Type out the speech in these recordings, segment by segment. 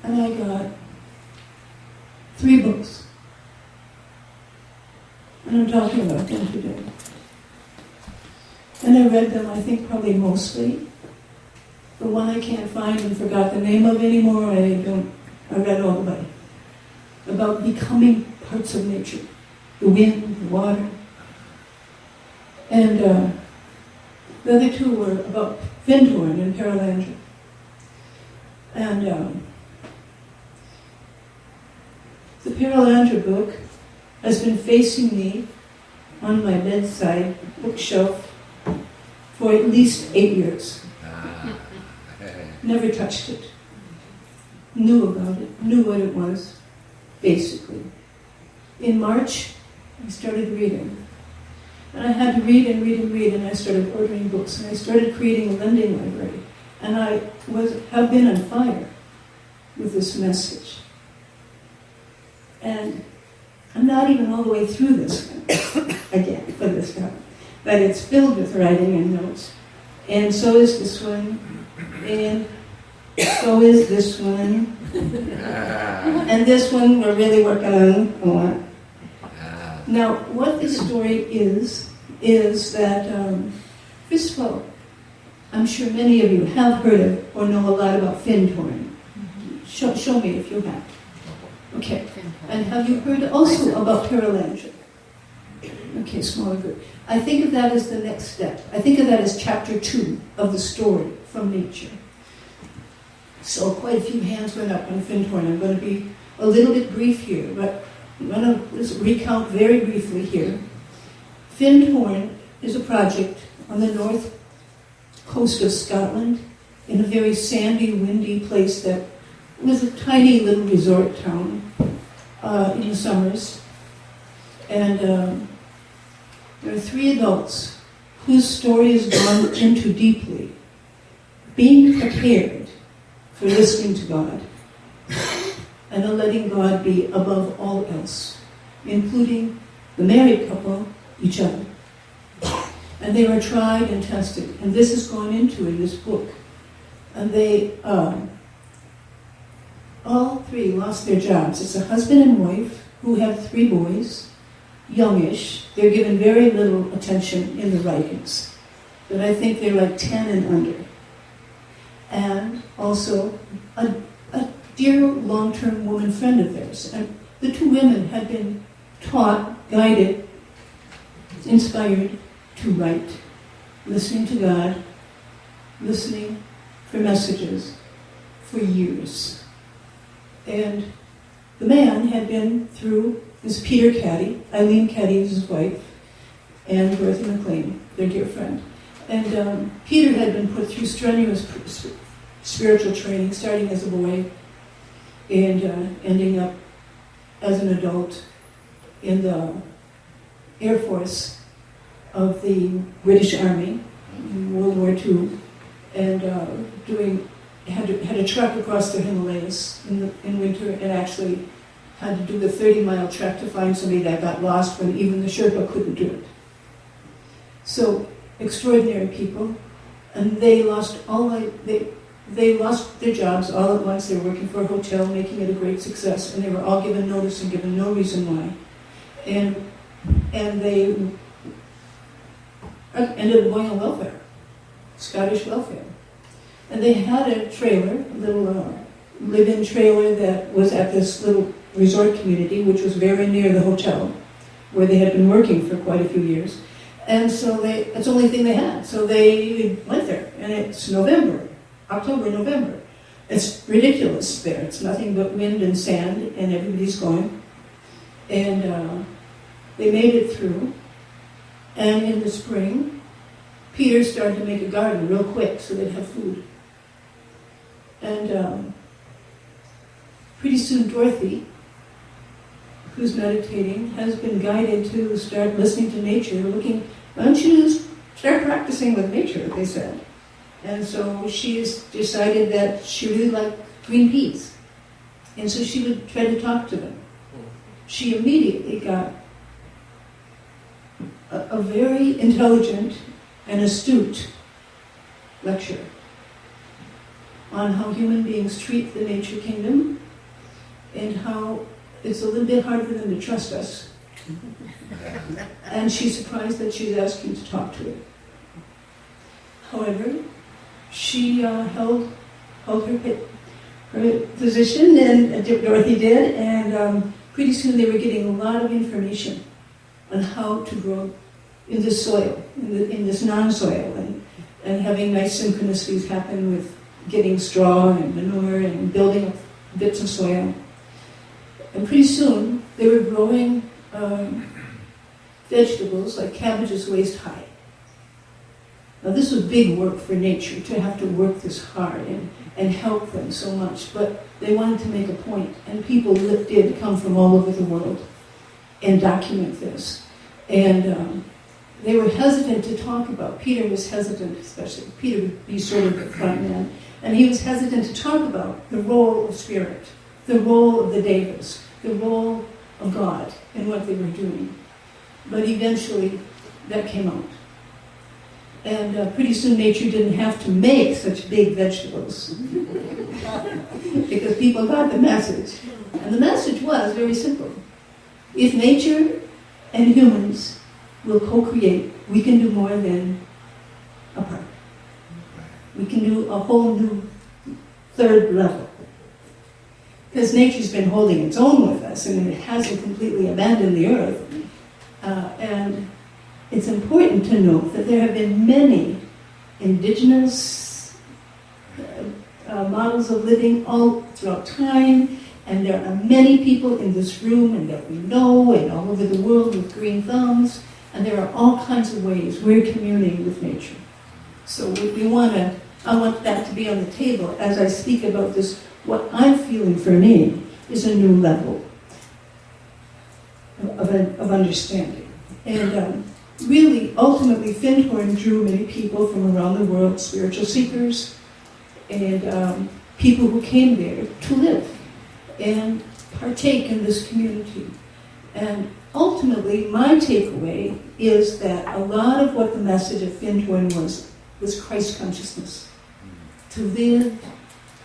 and I got 3 books. And I'm talking about them today. And I read them, I think, probably mostly. The one I can't find and forgot the name of anymore, I read all about it. About becoming parts of nature. The wind, the water. And the other 2 were about Findhorn and Carolyn. And the Paralandra book has been facing me on my bedside bookshelf for at least 8 years. Never touched it. Knew about it, knew what it was, basically. In March, I started reading. And I had to read and read and read, and I started ordering books, and I started creating a lending library. And I have been on fire with this message. And I'm not even all the way through this one, again, for this time. But it's filled with writing and notes. And so is this one. And so is this one. And this one we're really working on a lot. Now, what this story is that, first of all, I'm sure many of you have heard of or know a lot about Findhorn. Show me if you have. Okay. And have you heard also about Carolyn? Okay, smaller group. I think of that as the next step. I think of that as chapter 2 of the story from nature. So quite a few hands went up on Findhorn. I'm going to be a little bit brief here, but I'm going to just recount very briefly here. Findhorn is a project on the north coast of Scotland in a very sandy, windy place that was a tiny little resort town in the summers. And there are 3 adults whose story is gone into deeply, being prepared for listening to God and letting God be above all else, including the married couple, each other. And they were tried and tested, and this is gone into in this book. And they all 3 lost their jobs. It's a husband and wife who have 3 boys, youngish. They're given very little attention in the writings, but I think they're like 10 and under. And also a dear long-term woman friend of theirs. And the 2 women had been taught, guided, inspired to write, listening to God, listening for messages for years. And the man had been through this Peter Caddy, Eileen Caddy is his wife, and Bertha McLean, their dear friend. And Peter had been put through strenuous spiritual training, starting as a boy and ending up as an adult in the Air Force of the British Army in World War II, and had a trek across the Himalayas in winter, and actually had to do the 30-mile trek to find somebody that got lost when even the Sherpa couldn't do it. So extraordinary people, and they lost they lost their jobs all at once. They were working for a hotel, making it a great success, and they were all given notice and given no reason why. And they ended up going on welfare, Scottish welfare. And they had a trailer, a little live-in trailer that was at this little resort community, which was very near the hotel, where they had been working for quite a few years. And so that's the only thing they had. So they went there, and it's October, November. It's ridiculous there. It's nothing but wind and sand, and everybody's going. And they made it through. And in the spring, Peter started to make a garden real quick so they'd have food. And pretty soon Dorothy, who's meditating, has been guided to start listening to nature, why don't you start practicing with nature, they said. And so she's decided that she really liked green peas. And so she would try to talk to them. She immediately got a very intelligent and astute lecturer. on how human beings treat the nature kingdom and how it's a little bit hard for them to trust us. And she's surprised that she's asking to talk to her. However, she held her position, and Dorothy did, and pretty soon they were getting a lot of information on how to grow in this soil, in this non-soil, and having nice synchronicities happen with getting straw and manure and building up bits of soil. And pretty soon they were growing vegetables like cabbages waist high. Now this was big work for nature, to have to work this hard and help them so much, but they wanted to make a point, and people did come from all over the world and document this. And they were hesitant to talk about, Peter was hesitant especially, Peter would be sort of the front man, and he was hesitant to talk about the role of spirit, the role of the devas, the role of God in what they were doing. But eventually that came out. And pretty soon nature didn't have to make such big vegetables because people got the message. And the message was very simple. If nature and humans will co-create, we can do more than apart. We can do a whole new third level. Because nature's been holding its own with us, and it hasn't completely abandoned the earth. And it's important to note that there have been many indigenous models of living all throughout time, and there are many people in this room and that we know and all over the world with green thumbs, and there are all kinds of ways we're communing with nature. So I want that to be on the table as I speak about this. What I'm feeling for me is a new level of understanding. And really, ultimately, Findhorn drew many people from around the world, spiritual seekers, and people who came there to live and partake in this community. And ultimately, my takeaway is that a lot of what the message of Findhorn was Christ consciousness. To live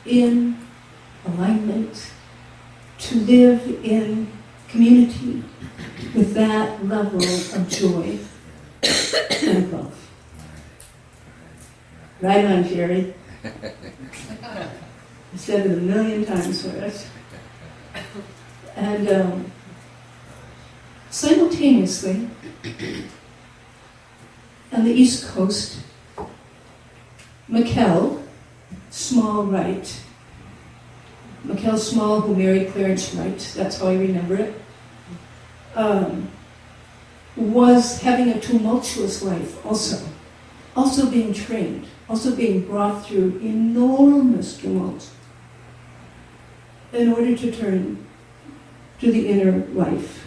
in alignment, to live in community with that level of joy and love. Right on, Jerry. I said it 1,000,000 times for us. And simultaneously, on the East Coast, Mikkel Small, who married Clarence Wright, that's how I remember it, was having a tumultuous life also being trained, also being brought through enormous tumult in order to turn to the inner life.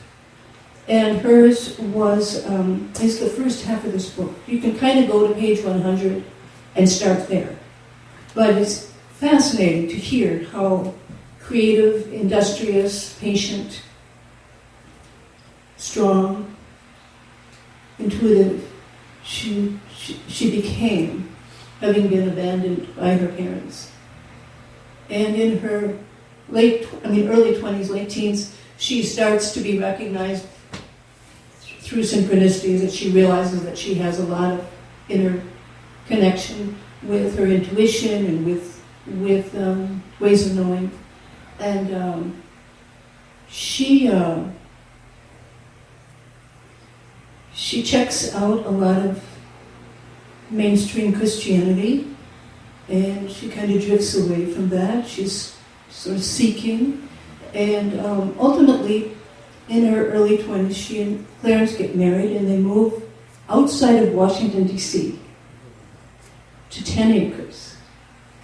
And hers is the first half of this book. You can kind of go to page 100 and start there. But it's fascinating to hear how creative, industrious, patient, strong, intuitive she became, having been abandoned by her parents. And in her early 20s, late teens, she starts to be recognized through synchronicities, that she realizes that she has a lot of inner connection with her intuition and with ways of knowing. And she checks out a lot of mainstream Christianity, and she kind of drifts away from that. She's sort of seeking, and ultimately, in her early 20s, she and Clarence get married, and they move outside of Washington, D.C. to 10 acres.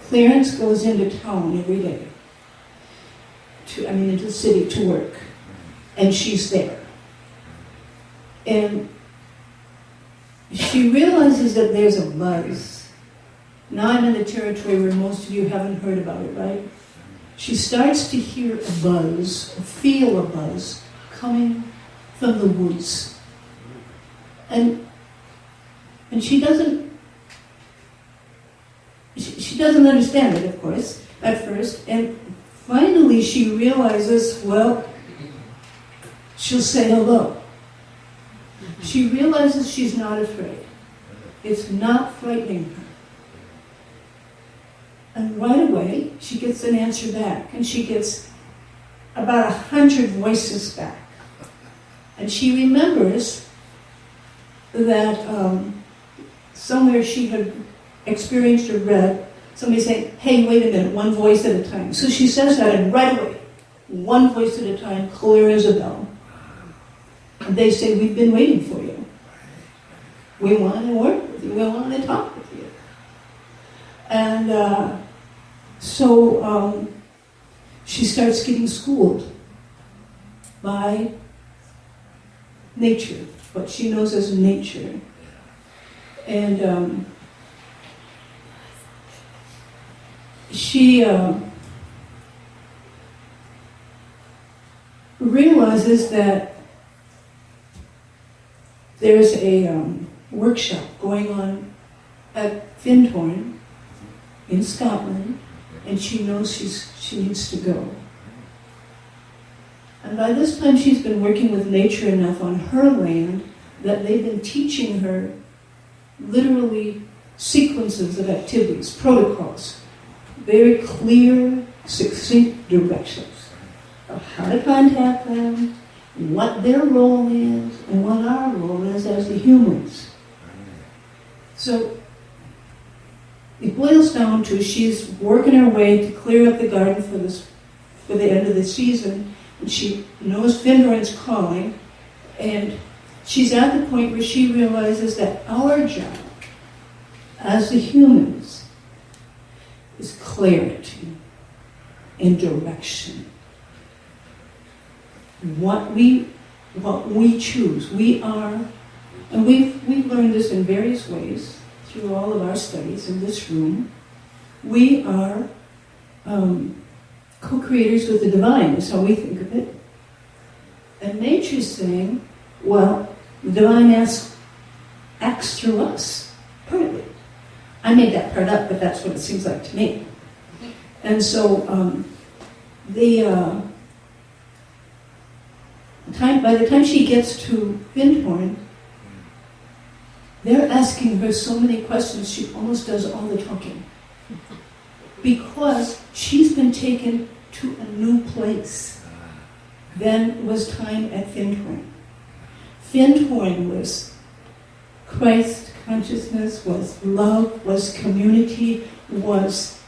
Clarence goes into town every day, into the city to work, and she's there. And she realizes that there's a buzz. Now I'm in the territory where most of you haven't heard about it, right? She starts to hear a buzz, feel a buzz, coming from the woods. And she doesn't she doesn't understand it, of course, at first, and finally she realizes, well, she'll say hello. She realizes she's not afraid. It's not frightening her. And right away, she gets an answer back, and she gets about 100 voices back. And she remembers that somewhere she had experienced or read somebody saying, hey, wait a minute, one voice at a time. So she says that, and right away, one voice at a time, clear as a bell. And they say, we've been waiting for you. We want to work with you. We want to talk with you. And so she starts getting schooled by nature, what she knows as nature. And she realizes that there's a workshop going on at Findhorn in Scotland, and she knows she needs to go. And by this time she's been working with nature enough on her land that they've been teaching her literally sequences of activities, protocols, very clear, succinct directions of how to contact them, what their role is, and what our role is as the humans. So it boils down to she's working her way to clear up the garden for the end of the season, and she knows Findhorn's calling, and she's at the point where she realizes that our job as the humans is clarity and direction. What we choose. We are, and we've learned this in various ways through all of our studies in this room. We are co-creators with the divine, is how we think of it. And nature's saying, well, the divine acts through us, partly. I made that part up, but that's what it seems like to me. And so by the time she gets to Findhorn, they're asking her so many questions, she almost does all the talking. Because she's been taken to a new place than was time at Findhorn. Findhorn was Christ consciousness, was love, was community, was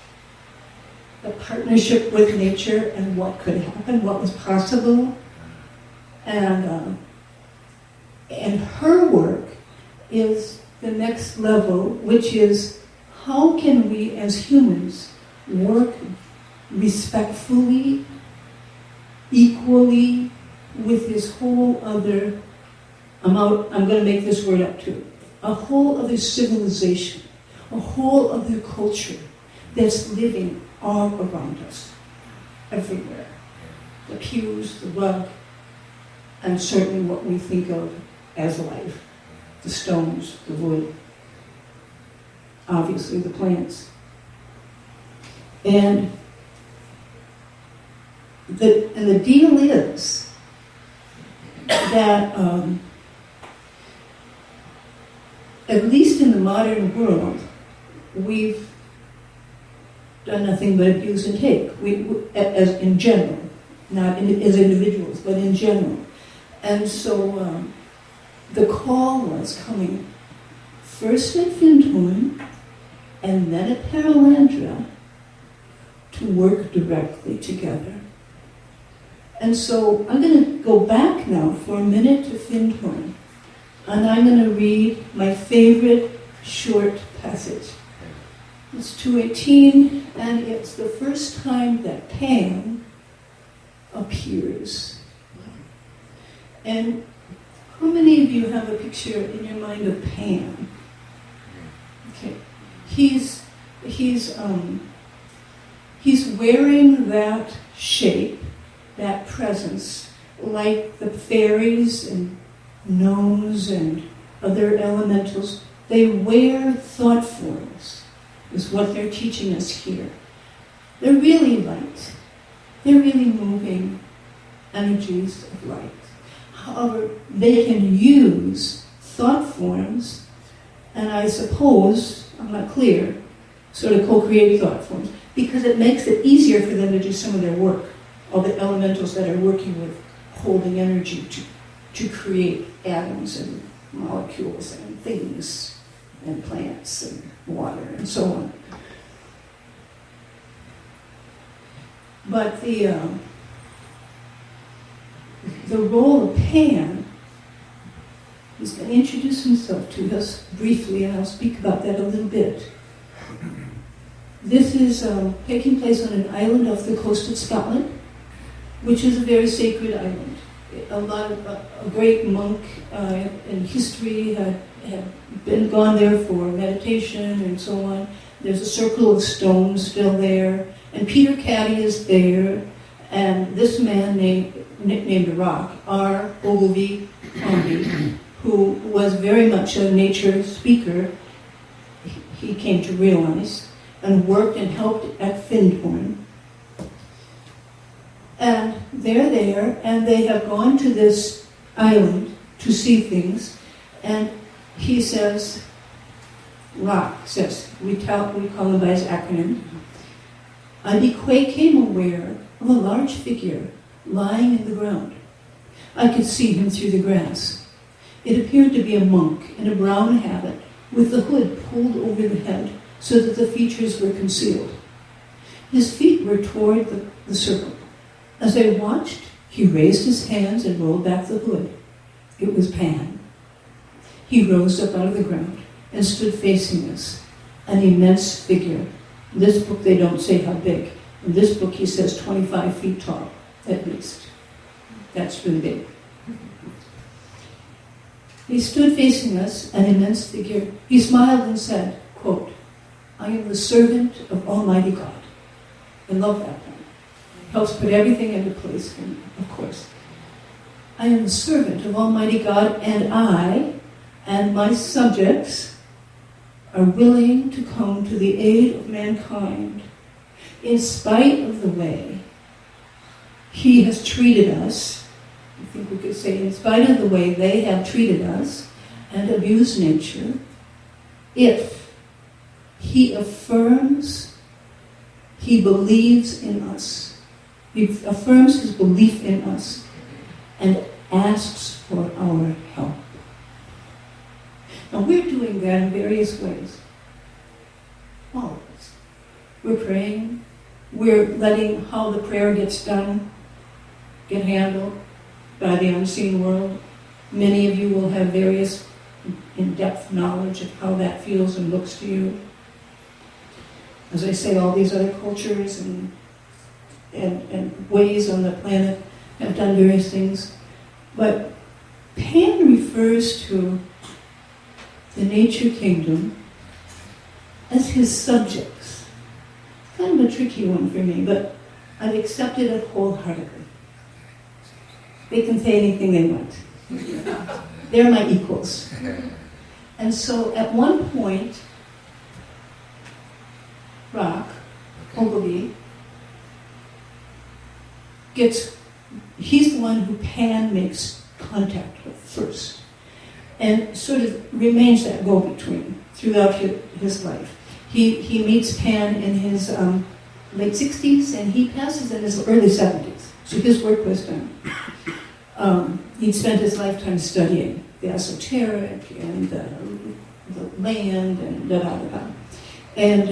the partnership with nature and what could happen, what was possible. And her work is the next level, which is how can we as humans work respectfully, equally, with this whole other, I'm going to make this word up too, a whole other civilization, a whole other culture that's living all around us, everywhere. The pews, the rug, and certainly what we think of as life. The stones, the wood, obviously the plants. And the deal is that at least in the modern world, we've done nothing but abuse and take, as in general, not as individuals, but in general. And so the call was coming first at Findhorn and then at Perelandra to work directly together. And so I'm going to go back now for a minute to Findhorn, and I'm going to read my favorite short passage. It's 218, and it's the first time that Pan appears. And how many of you have a picture in your mind of Pan? Okay, he's wearing that shape, that presence, like the fairies and gnomes and other elementals. They wear thought forms. is what they're teaching us here. They're really light. They're really moving energies of light. However, they can use thought forms, and I suppose, I'm not clear, sort of co-create thought forms, because it makes it easier for them to do some of their work, all the elementals that are working with holding energy to create atoms and molecules and things and plants and water and so on. But the role of Pan, he's going to introduce himself to us briefly, and I'll speak about that a little bit. This is taking place on an island off the coast of Scotland, which is a very sacred island. A great monk in history had gone there for meditation and so on. There's a circle of stones still there, and Peter Caddy is there, and this man named a rock, R. Ogilvy Crombie, who was very much a nature speaker, he came to realize, and worked and helped at Findhorn. And they're there, and they have gone to this island to see things, and he says, Rock says, we call him by his acronym, I became aware of a large figure lying in the ground. I could see him through the grass. It appeared to be a monk in a brown habit with the hood pulled over the head so that the features were concealed. His feet were toward the circle. As I watched, he raised his hands and rolled back the hood. It was Pan. He rose up out of the ground and stood facing us, an immense figure. In this book, they don't say how big. In this book, he says 25 feet tall, at least. That's really big. He stood facing us, an immense figure. He smiled and said, quote, I am the servant of Almighty God. I love that one. It helps put everything into place, and of course. I am the servant of Almighty God, and I and my subjects are willing to come to the aid of mankind in spite of the way he has treated us. I think we could say in spite of the way they have treated us and abused nature, if he affirms he believes in us, he affirms his belief in us and asks for our help. Now we're doing that in various ways. All of us. We're praying. We're letting how the prayer gets done get handled by the unseen world. Many of you will have various in-depth knowledge of how that feels and looks to you. As I say, all these other cultures and ways on the planet have done various things. But Pan refers to the nature kingdom as his subjects. Kind of a tricky one for me, but I've accepted it wholeheartedly. They can say anything they want. They're my equals. And so at one point, Rock, Ogilvy, he's the one who Pan makes contact with first, and sort of remains that go-between throughout his life. He meets Pan in his late 60s, and he passes in his early 70s, so his work was done. He'd spent his lifetime studying the esoteric and the land and da-da-da-da. And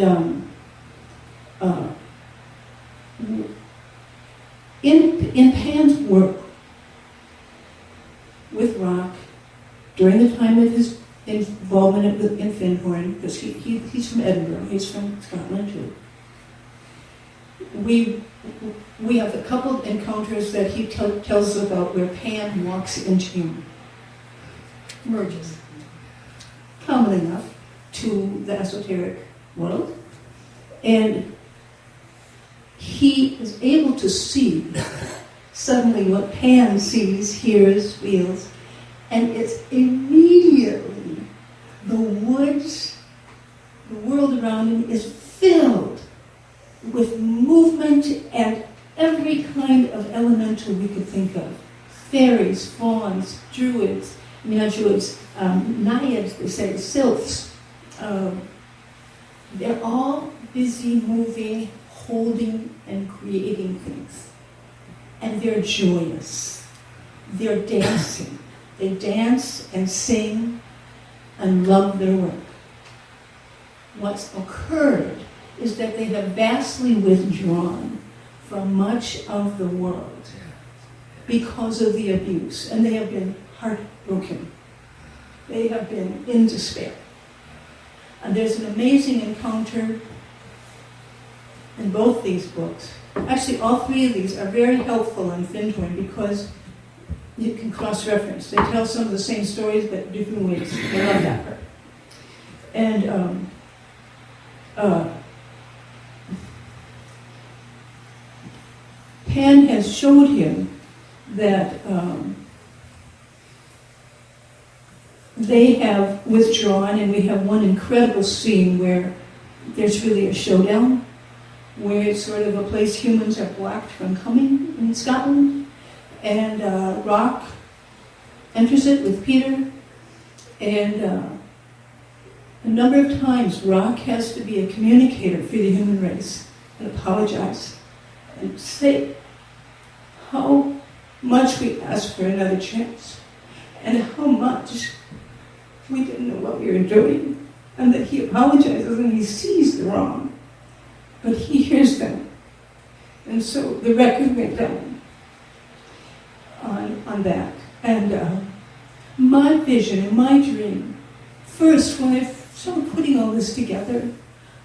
in Pan's work with Rock, during the time of his involvement in Findhorn, because he's from Edinburgh, he's from Scotland too, we have a couple of encounters that he tells us about where Pan walks into him, merges, common enough to the esoteric world, and he is able to see suddenly what Pan sees, hears, feels, and it's immediately the woods, the world around him is filled with movement and every kind of elemental we could think of. Fairies, fauns, druids, not druids, naiads, they say, sylphs. They're all busy moving, holding, and creating things. And they're joyous. They're dancing. They dance and sing and love their work. What's occurred is that they have vastly withdrawn from much of the world because of the abuse, and they have been heartbroken. They have been in despair. And there's an amazing encounter in both these books. Actually, all three of these are very helpful in Findhorn because you can cross-reference. They tell some of the same stories, but different ways. I love that part. And Pan has showed him that they have withdrawn, and we have one incredible scene where there's really a showdown, where it's sort of a place humans are blocked from coming in Scotland, and Rock enters it with Peter, and a number of times Rock has to be a communicator for the human race and apologize and say how much we asked for another chance and how much we didn't know what we were doing, and that he apologizes and he sees the wrong, but he hears them. And so the record went down on that. And my vision and my dream, first when I started putting all this together,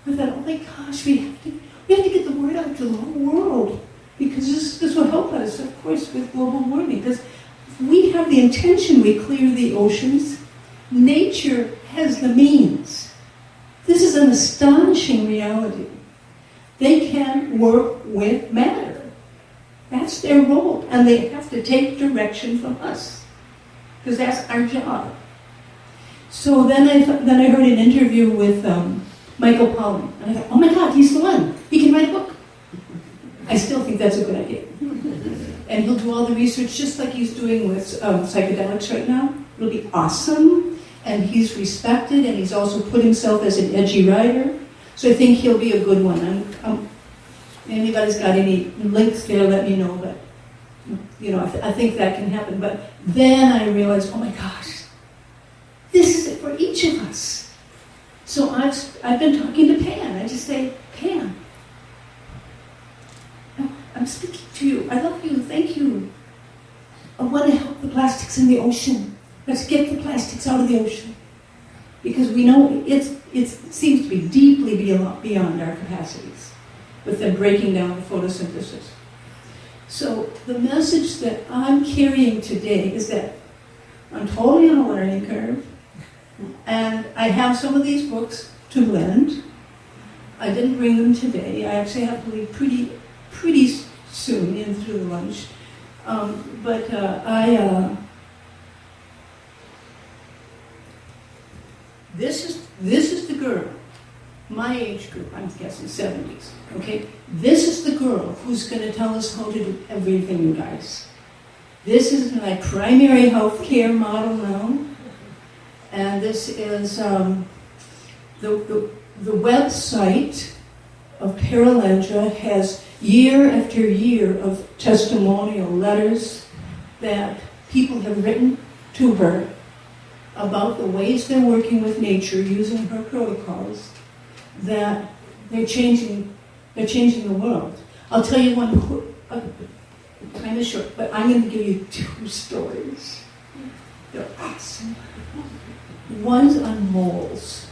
I thought, oh my gosh, we have to get the word out to the whole world, because this will help us, of course, with global warming. Because if we have the intention, we clear the oceans. Nature has the means. This is an astonishing reality. They can work with matter. That's their role, and they have to take direction from us, because that's our job. So then I heard an interview with Michael Pollan, and I thought, oh my God, he's the one. He can write a book. I still think that's a good idea. And he'll do all the research just like he's doing with psychedelics right now. It'll be awesome, and he's respected, and he's also put himself as an edgy writer. So I think he'll be a good one. Anybody's got any links there, let me know. But I think that can happen. But then I realized, oh my gosh, this is it for each of us. So I've been talking to Pan. I just say, Pan, I'm speaking to you. I love you. Thank you. I want to help the plastics in the ocean. Let's get the plastics out of the ocean. Because we know it seems to be deeply beyond our capacities with them breaking down photosynthesis. So the message that I'm carrying today is that I'm totally on a learning curve, and I have some of these books to lend. I didn't bring them today. I actually have to leave pretty soon in through the lunch. This is the girl, my age group, I'm guessing 70s, okay? This is the girl who's going to tell us how to do everything, you guys. This is my primary health care model now, and this is the website of Carolyn has year after year of testimonial letters that people have written to her about the ways they're working with nature using her protocols, that they're changing the world. I'll tell you one, time is short, but I'm going to give you 2 stories. They're awesome. One's on moles.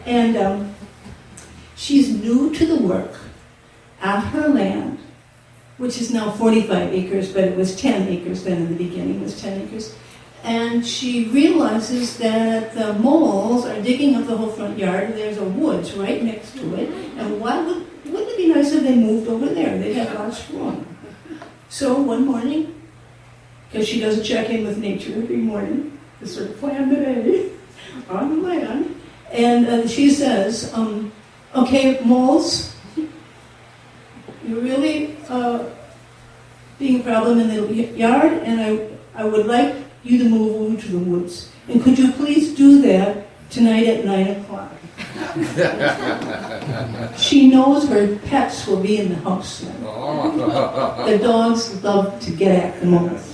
And she's new to the work at her land, which is now 45 acres, but it was 10 acres then in the beginning, it was 10 acres. And she realizes that the moles are digging up the whole front yard, and there's a woods right next to it. And wouldn't it be nice if they moved over there? They'd have lots of room. So one morning, because she does a check-in with nature every morning, the sort of plan today on the land, and she says, Okay, moles, you're really being a problem in the yard, and I would like you to move over to the woods. And could you please do that tonight at 9 o'clock? She knows her pets will be in the house then. The dogs love to get at the moles.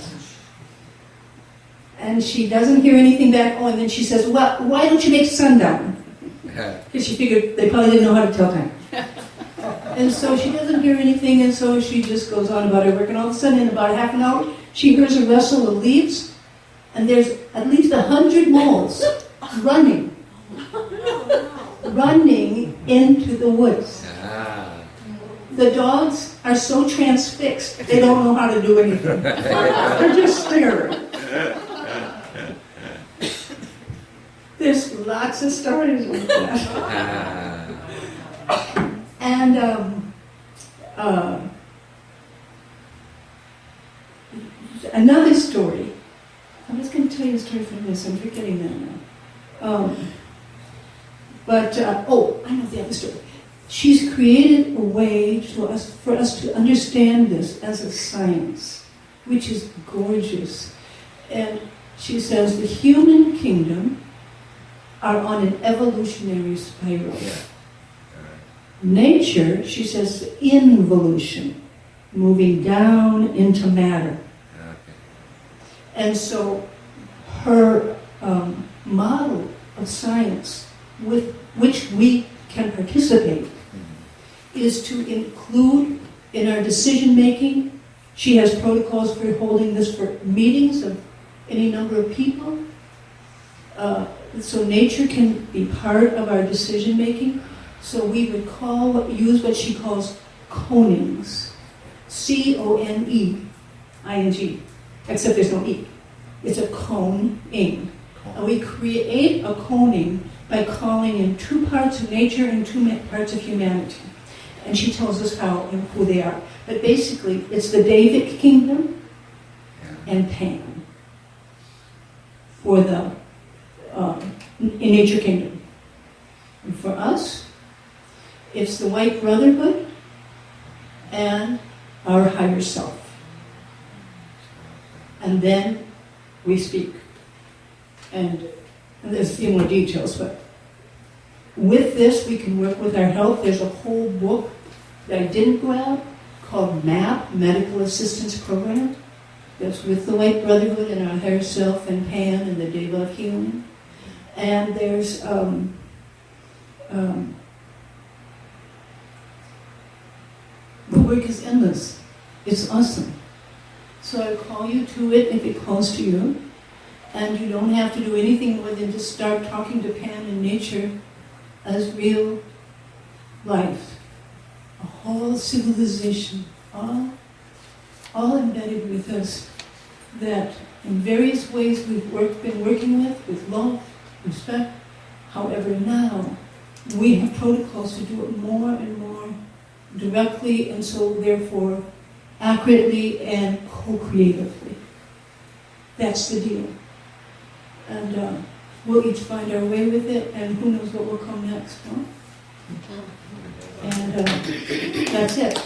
And she doesn't hear anything back. Oh, and then she says, well, why don't you make sundown? Because she figured they probably didn't know how to tell time. And so she doesn't hear anything, and so she just goes on about her work. And all of a sudden, in about half an hour, she hears a rustle of leaves, and there's at least 100 moles running into the woods. The dogs are so transfixed, they don't know how to do anything. They're just staring. There's lots of stories like that. And another story. I was going to tell you a story from this. I'm forgetting that now. Oh, I know the other story. She's created a way for us to understand this as a science, which is gorgeous. And she says the human kingdom are on an evolutionary spiral. Nature, she says, involution, moving down into matter. And so her model of science with which we can participate is to include in our decision making. She has protocols for holding this for meetings of any number of people. So nature can be part of our decision making. So we would use what she calls conings. C-O-N-E-I-N-G. Except there's no E. It's a cone-ing. And we create a coning by calling in 2 parts of nature and 2 parts of humanity. And she tells us how and who they are. But basically, it's the Davic kingdom and Pan for the in nature kingdom. And for us, it's the white brotherhood and our higher self. And then we speak. And there's a few more details, but with this we can work with our health. There's a whole book that I didn't grab called MAP, Medical Assistance Program, that's with the White Brotherhood and our higher self and Pan and the Deva of Healing. And there's the work is endless. It's awesome. So I call you to it if it calls to you. And you don't have to do anything more than just start talking to Pan and nature as real life. A whole civilization, all embedded with us, that in various ways we've been working with love, respect. However, now we have protocols to do it more and more directly, and so therefore accurately and co-creatively. That's the deal. And we'll each find our way with it, and who knows what will come next, huh? And that's it.